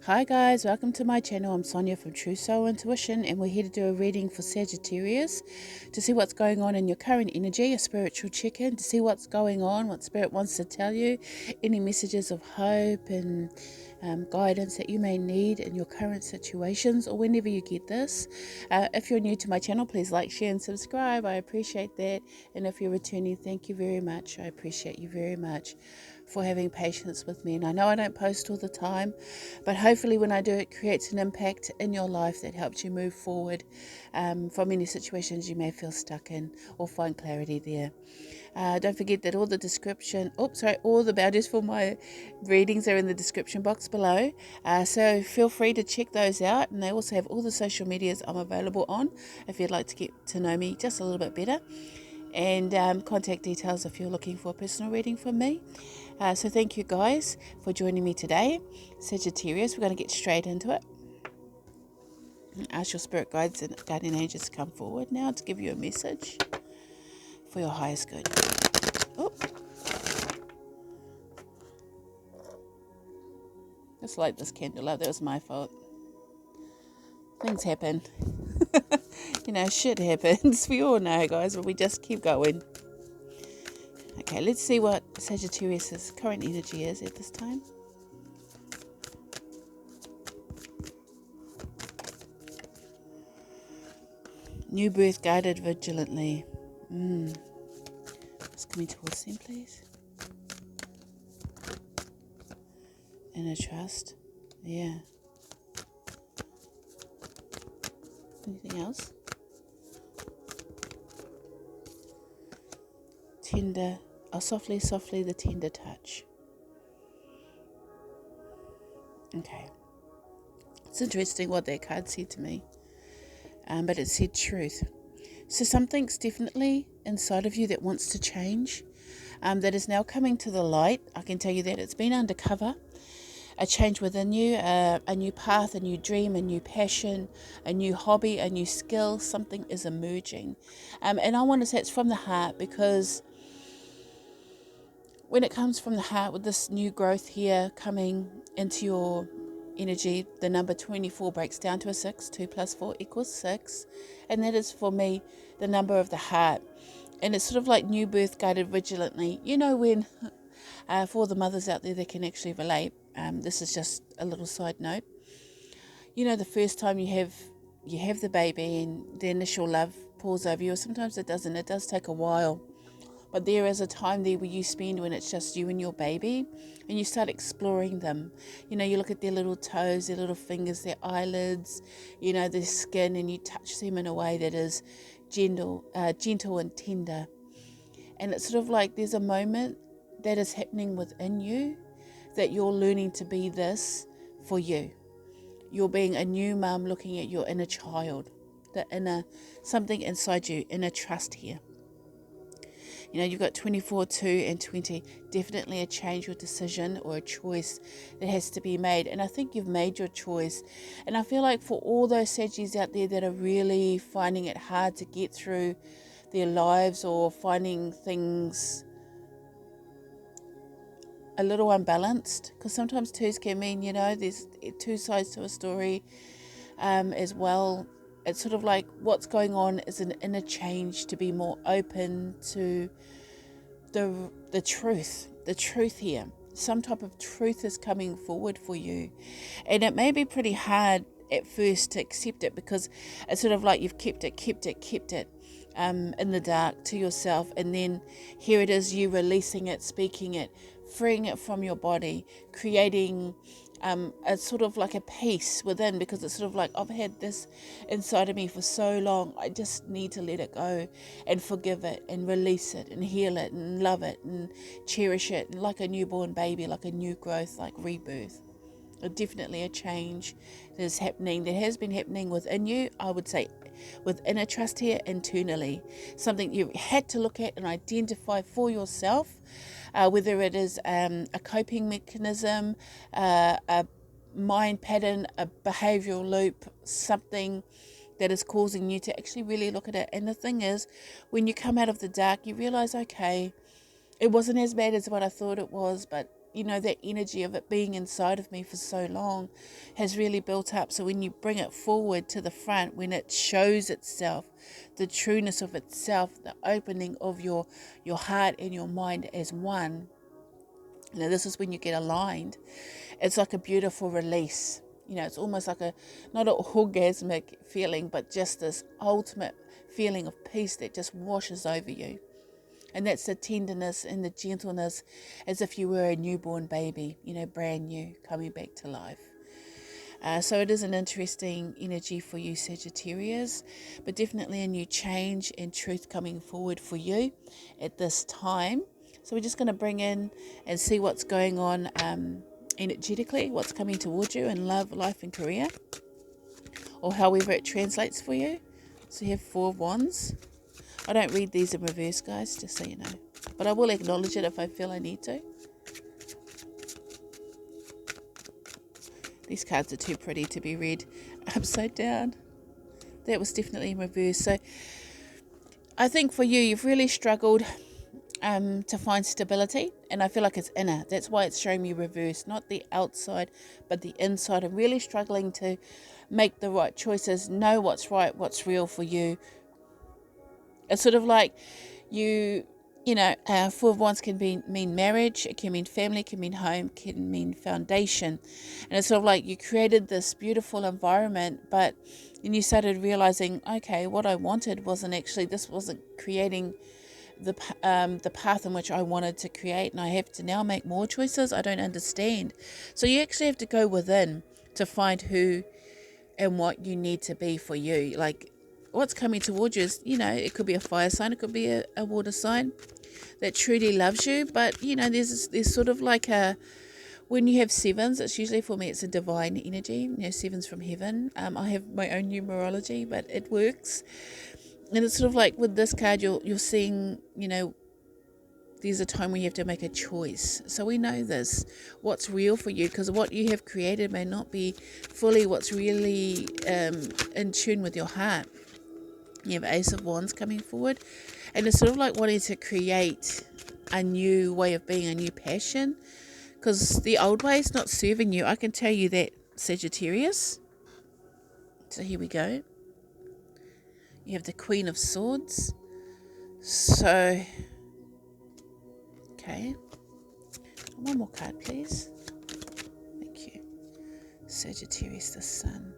Hi guys, welcome to my channel. I'm Sonia from True Soul Intuition, and we're here to do a reading for Sagittarius to see what's going on in your current energy, a spiritual check-in, to see what's going on, what Spirit wants to tell you, any messages of hope and guidance that you may need in your current situations or whenever you get this. If you're new to my channel, please like, share and subscribe. I appreciate that. And if you're returning, thank you very much. I appreciate you very much for having patience with me. And I know I don't post all the time, but hopefully when I do, it creates an impact in your life that helps you move forward from any situations you may feel stuck in or find clarity there. Don't forget that all the boundaries for my readings are in the description box below. So feel free to check those out. And they also have all the social medias I'm available on if you'd like to get to know me just a little bit better. And contact details if you're looking for a personal reading from me. So thank you guys for joining me today. Sagittarius, we're going to get straight into it. Ask your spirit guides and guardian angels to come forward now to give you a message for your highest good. Oh, just light this candle up. That was my fault. Things happen. Shit happens. We all know, guys, but we just keep going. Okay, let's see what Sagittarius' current energy is at this time. New birth guided vigilantly. Just coming towards them, please. Inner trust. Yeah. Anything else? Tender. Oh, softly, the tender touch. Okay. It's interesting what that card said to me. But it said truth. So something's definitely inside of you that wants to change. That is now coming to the light. I can tell you that it's been undercover. A change within you, a new path, a new dream, a new passion, a new hobby, a new skill. Something is emerging. And I want to say it's from the heart, because when it comes from the heart with this new growth here coming into your energy, the number 24 breaks down to a 6. 2 plus 4 equals 6. And that is for me the number of the heart. And it's sort of like new birth guided vigilantly. You know, when for the mothers out there that can actually relate, this is just a little side note. You know, the first time you have the baby and the initial love pours over you, or sometimes it doesn't. It does take a while. But there is a time there where you spend when it's just you and your baby, and you start exploring them. You know, you look at their little toes, their little fingers, their eyelids, their skin, and you touch them in a way that is gentle and tender. And it's sort of like there's a moment that is happening within you that you're learning to be this for you. You're being a new mum looking at your inner child, something inside you, inner trust here. You've got 24, 2 and 20, definitely a change or decision or a choice that has to be made. And I think you've made your choice. And I feel like for all those Saggies out there that are really finding it hard to get through their lives or finding things a little unbalanced, because sometimes twos can mean, there's two sides to a story as well. It's sort of like what's going on is an inner change to be more open to the truth here. Some type of truth is coming forward for you, and it may be pretty hard at first to accept it, because it's sort of like you've kept it in the dark to yourself, and then here it is, you releasing it, speaking it, freeing it from your body, creating a sort of like a peace within, because it's sort of like, I've had this inside of me for so long, I just need to let it go and forgive it and release it and heal it and love it and cherish it, and like a newborn baby, like a new growth, like rebirth. Definitely a change that is happening, that has been happening within you, I would say, with inner trust here, internally. Something you had to look at and identify for yourself, whether it is a coping mechanism, a mind pattern, a behavioral loop, something that is causing you to actually really look at it. And the thing is, when you come out of the dark, you realize, okay, it wasn't as bad as what I thought it was, but that energy of it being inside of me for so long has really built up. So when you bring it forward to the front, when it shows itself, the trueness of itself, the opening of your heart and your mind as one, this is when you get aligned. It's like a beautiful release. It's almost like not an orgasmic feeling, but just this ultimate feeling of peace that just washes over you. And that's the tenderness and the gentleness, as if you were a newborn baby, brand new, coming back to life. So it is an interesting energy for you, Sagittarius, but definitely a new change and truth coming forward for you at this time. So we're just going to bring in and see what's going on energetically, what's coming towards you in love, life, and career, or however it translates for you. So you have 4 of Wands. I don't read these in reverse, guys, just so you know. But I will acknowledge it if I feel I need to. These cards are too pretty to be read upside down. That was definitely in reverse. So I think for you, you've really struggled to find stability. And I feel like it's inner. That's why it's showing me reverse, not the outside, but the inside. I'm really struggling to make the right choices, know what's right, what's real for you. It's sort of like 4 of Wands can mean marriage, it can mean family, it can mean home, it can mean foundation. And it's sort of like you created this beautiful environment, but then you started realizing, okay, what I wanted this wasn't creating the path in which I wanted to create, and I have to now make more choices I don't understand. So you actually have to go within to find who and what you need to be for you. Like, what's coming towards you is, it could be a fire sign, it could be a water sign that truly loves you. But, there's sort of like when you have 7s, it's usually, for me, it's a divine energy. 7's from heaven. I have my own numerology, but it works. And it's sort of like with this card, you're seeing, there's a time when you have to make a choice. So we know this, what's real for you, because what you have created may not be fully what's really in tune with your heart. You have Ace of Wands coming forward, and it's sort of like wanting to create a new way of being, a new passion, because the old way is not serving you. I can tell you that, Sagittarius. So here we go. You have the Queen of Swords. So, okay. One more card, please. Thank you. Sagittarius, the Sun.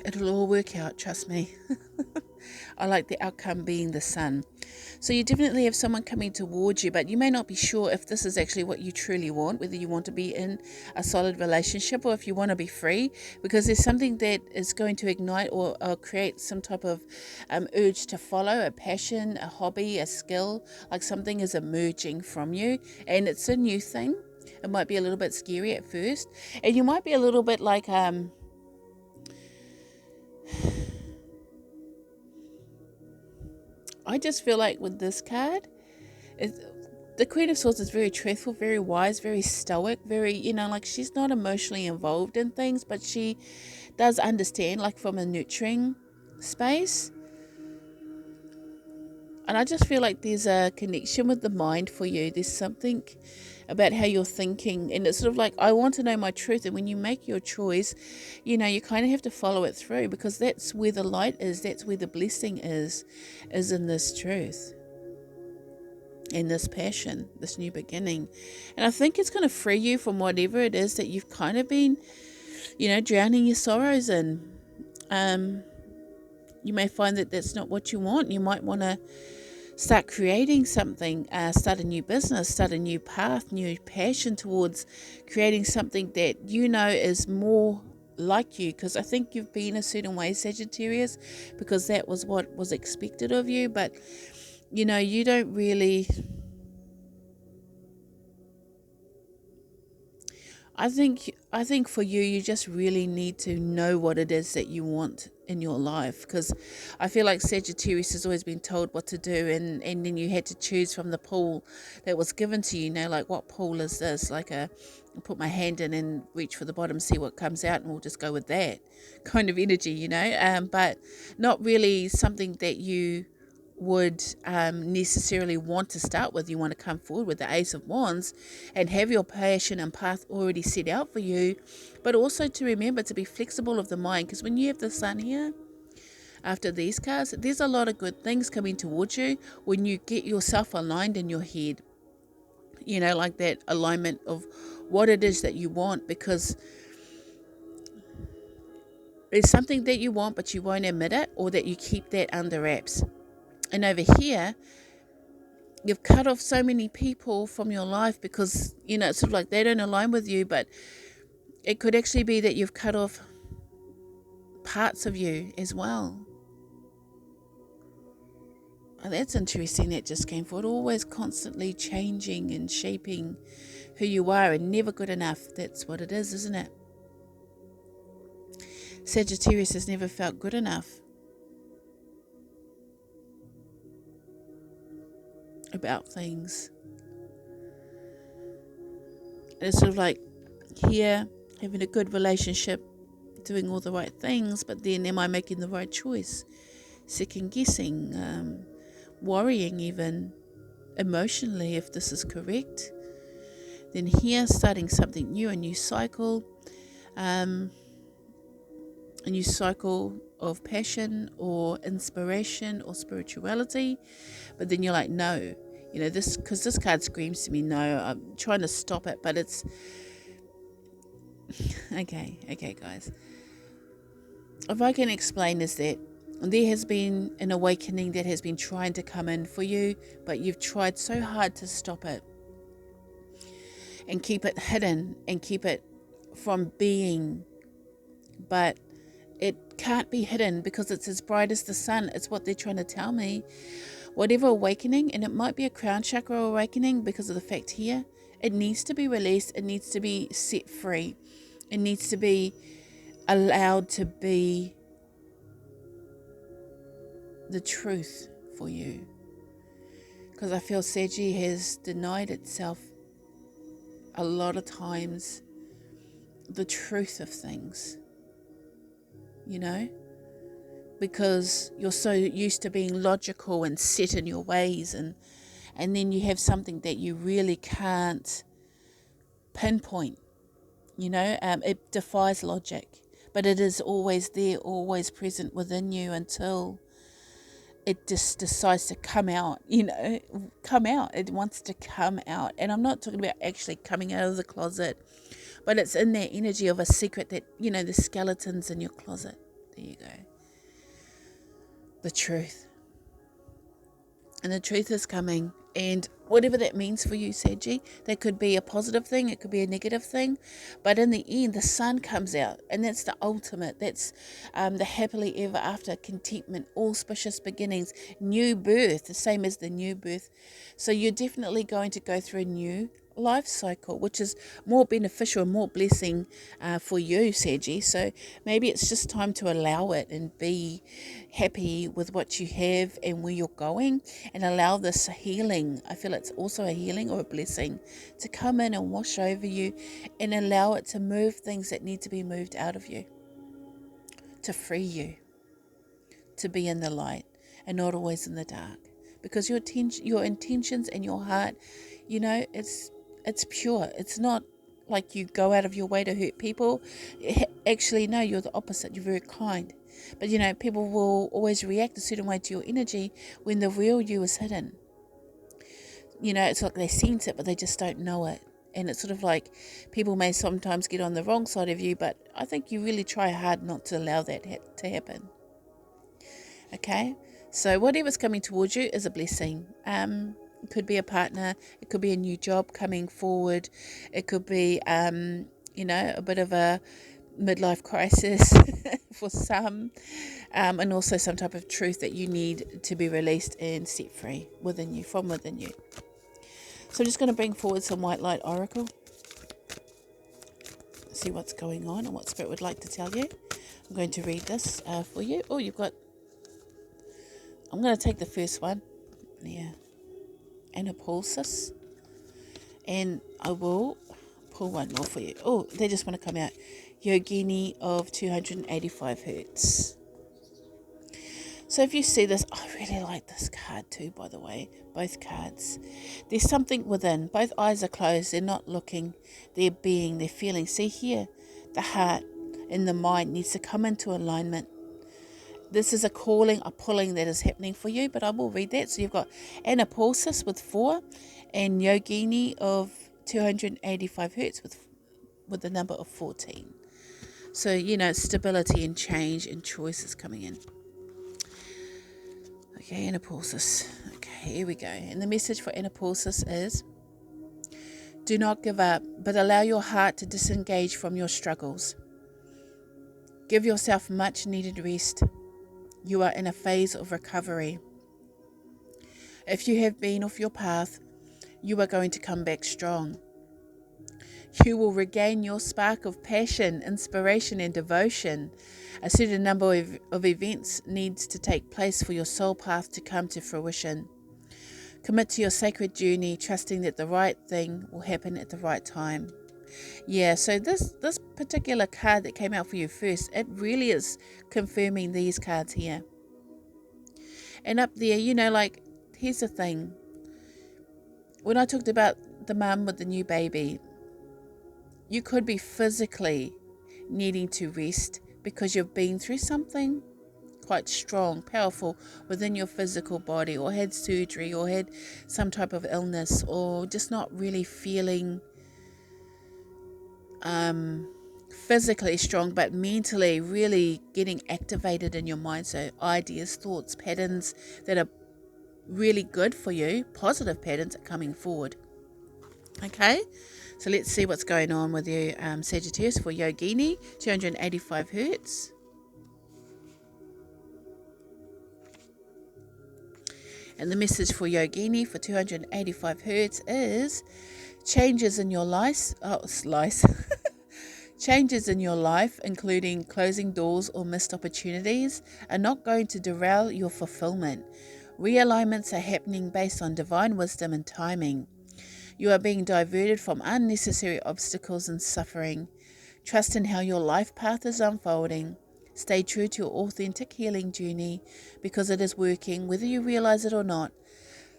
It'll all work out, trust me. I like the outcome being the Sun. So you definitely have someone coming towards you, but you may not be sure if this is actually what you truly want, whether you want to be in a solid relationship or if you want to be free, because there's something that is going to ignite or create some type of urge to follow, a passion, a hobby, a skill, like something is emerging from you, and it's a new thing. It might be a little bit scary at first, and you might be a little bit like I just feel like with this card, the Queen of Swords is very truthful, very wise, very stoic, very, like she's not emotionally involved in things, but she does understand, like from a nurturing space. And I just feel like there's a connection with the mind for you. There's something about how you're thinking, and it's sort of like, I want to know my truth. And when you make your choice, you kind of have to follow it through, because that's where the light is, that's where the blessing is in this truth, in this passion, this new beginning. And I think it's going to free you from whatever it is that you've kind of been, drowning your sorrows in. You may find that that's not what you want. You might want to start creating something, start a new business, start a new path, new passion towards creating something that is more like you, because I think you've been a certain way, Sagittarius, because that was what was expected of you. But you don't really, I think for you just really need to know what it is that you want in your life, because I feel like Sagittarius has always been told what to do, and then you had to choose from the pool that was given to you. Like, what pool is this? Like put my hand in and reach for the bottom, see what comes out, and we'll just go with that kind of energy, but not really something that you would necessarily want to start with. You want to come forward with the Ace of Wands and have your passion and path already set out for you, but also to remember to be flexible of the mind, because when you have the Sun here, after these cards, there's a lot of good things coming towards you when you get yourself aligned in your head, you know, like that alignment of what it is that you want, because there's something that you want but you won't admit it, or that you keep that under wraps. And over here, you've cut off so many people from your life because, you know, it's sort of like they don't align with you, but it could actually be that you've cut off parts of you as well. And that's interesting, that just came forward. Always constantly changing and shaping who you are, and never good enough. That's what it is, isn't it? Sagittarius has never felt good enough about things. And it's sort of like here, having a good relationship, doing all the right things, but then am I making the right choice? Second guessing, worrying even emotionally if this is correct. Then here, starting something new, a new cycle of passion or inspiration or spirituality. But then you're like, no, you know, this, because this card screams to me, no, I'm trying to stop it, but it's okay guys, if I can explain, is that there has been an awakening that has been trying to come in for you, but you've tried so hard to stop it and keep it hidden and keep it from being, but it can't be hidden because it's as bright as the sun. It's what they're trying to tell me. Whatever awakening, and it might be a crown chakra awakening because of the fact here, it needs to be released. It needs to be set free. It needs to be allowed to be the truth for you. Because I feel Saggy has denied itself a lot of times the truth of things, you know, because you're so used to being logical and set in your ways, and then you have something that you really can't pinpoint, you know, it defies logic, but it is always there, always present within you until it just decides to come out, you know, come out. It wants to come out. And I'm not talking about actually coming out of the closet, but it's in that energy of a secret that, you know, the skeletons in your closet. There you go. The truth. And the truth is coming. And whatever that means for you, Saggy, that could be a positive thing, it could be a negative thing. But in the end, the sun comes out. And that's the ultimate. That's the happily ever after, contentment, auspicious beginnings, new birth, the same as the new birth. So you're definitely going to go through a new life cycle, which is more beneficial and more blessing for you, Saggy. So maybe it's just time to allow it and be happy with what you have and where you're going, and allow this healing. I feel it's also a healing or a blessing to come in and wash over you, and allow it to move things that need to be moved out of you, to free you, to be in the light and not always in the dark. Because your intentions and your heart, you know, it's pure. It's not like you go out of your way to hurt people. Actually, no, you're the opposite. You're very kind. But, you know, people will always react a certain way to your energy when the real you is hidden. You know, it's like they sense it, but they just don't know it. And it's sort of like people may sometimes get on the wrong side of you, but I think you really try hard not to allow that to happen. Okay? So whatever's coming towards you is a blessing. It could be a partner. It could be a new job coming forward. It could be, you know, a bit of a midlife crisis for some, and also some type of truth that you need to be released and set free within you, from within you. So I'm just going to bring forward some white light oracle. See what's going on and what Spirit would like to tell you. I'm going to read this for you. Oh, I'm going to take the first one. Yeah. Anapulsis. And I will pull one more for you. Oh, they just want to come out. Yogini of 285 Hertz. So So if you see this, I really like this card too, by the way, both cards. There's something within. Both eyes are closed. They're not looking. They're being, they're feeling. See here, the heart and the mind needs to come into alignment. This is a calling, a pulling that is happening for you, but I will read that. So you've got Anapulsis with 4 and Yogini of 285 hertz with the number of 14. So, you know, stability and change and choices coming in. Okay, Anapulsis. Okay, here we go. And the message for Anapulsis is, do not give up, but allow your heart to disengage from your struggles. Give yourself much needed rest. You are in a phase of recovery. If you have been off your path, you are going to come back strong. You will regain your spark of passion, inspiration, and devotion. A certain number of events needs to take place for your soul path to come to fruition. Commit to your sacred journey, trusting that the right thing will happen at the right time. Yeah, so this particular card that came out for you first, it really is confirming these cards here. And up there, you know, like, here's the thing. When I talked about the mum with the new baby, you could be physically needing to rest because you've been through something quite strong, powerful within your physical body, or had surgery, or had some type of illness, or just not really feeling physically strong, but mentally really getting activated in your mind. So ideas, thoughts, patterns that are really good for you, positive patterns are coming forward. Okay, so let's see what's going on with you, Sagittarius, for Yogini, 285 hertz. And the message for Yogini for 285 hertz is changes in your life. Changes in your life, including closing doors or missed opportunities, are not going to derail your fulfillment. Realignments are happening based on divine wisdom and timing. You are being diverted from unnecessary obstacles and suffering. Trust in how your life path is unfolding. Stay true to your authentic healing journey because it is working, whether you realize it or not.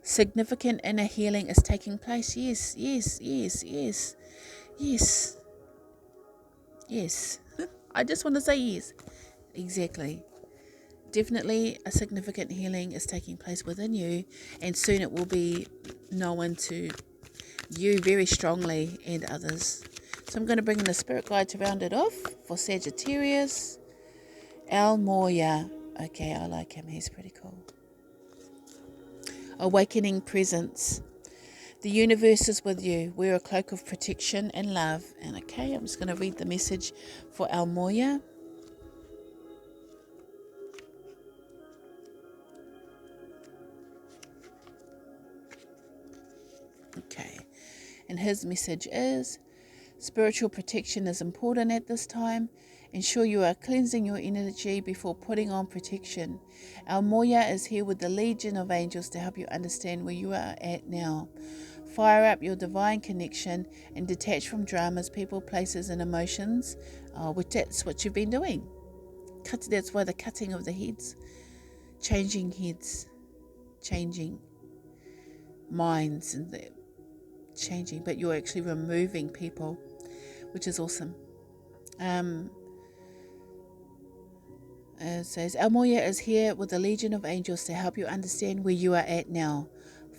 Significant inner healing is taking place. Yes, yes, yes, yes, yes, yes. I just want to say yes. Exactly. Definitely a significant healing is taking place within you, and soon it will be known to you very strongly and others. So I'm going to bring in the spirit guide to round it off for Sagittarius. Al Moya. Okay, I like him. He's pretty cool. Awakening presence. The universe is with you. Wear a cloak of protection and love. And okay, I'm just going to read the message for Al Moya. Okay, and his message is, spiritual protection is important at this time. Ensure you are cleansing your energy before putting on protection. Our Moya is here with the legion of angels to help you understand where you are at now. Fire up your divine connection and detach from dramas, people, places, and emotions, which that's what you've been doing. That's why the cutting of the heads, changing minds, and the changing, but you're actually removing people, which is awesome. It says, Almoya is here with a legion of angels to help you understand where you are at now.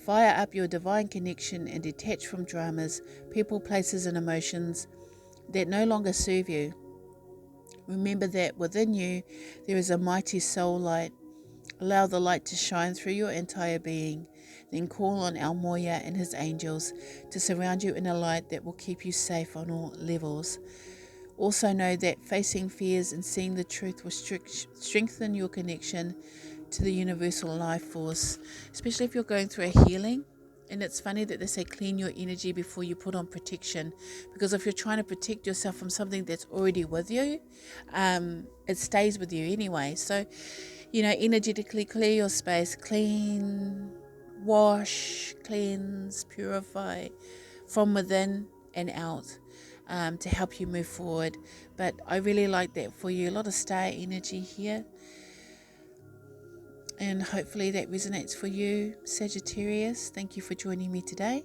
Fire up your divine connection and detach from dramas, people, places, and emotions that no longer serve you. Remember that within you there is a mighty soul light. Allow the light to shine through your entire being. Then call on Almoya and his angels to surround you in a light that will keep you safe on all levels. Also know that facing fears and seeing the truth will strengthen your connection to the universal life force, especially if you're going through a healing. And it's funny that they say clean your energy before you put on protection, because if you're trying to protect yourself from something that's already with you, it stays with you anyway. So, energetically clear your space, clean, wash, cleanse, purify from within and out. To help you move forward. But I really like that for you. A lot of star energy here. And hopefully that resonates for you, Sagittarius. Thank you for joining me today.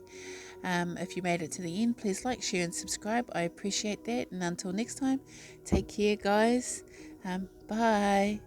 If you made it to the end, please like, share, and subscribe. I appreciate that. And until next time, take care, guys. Bye.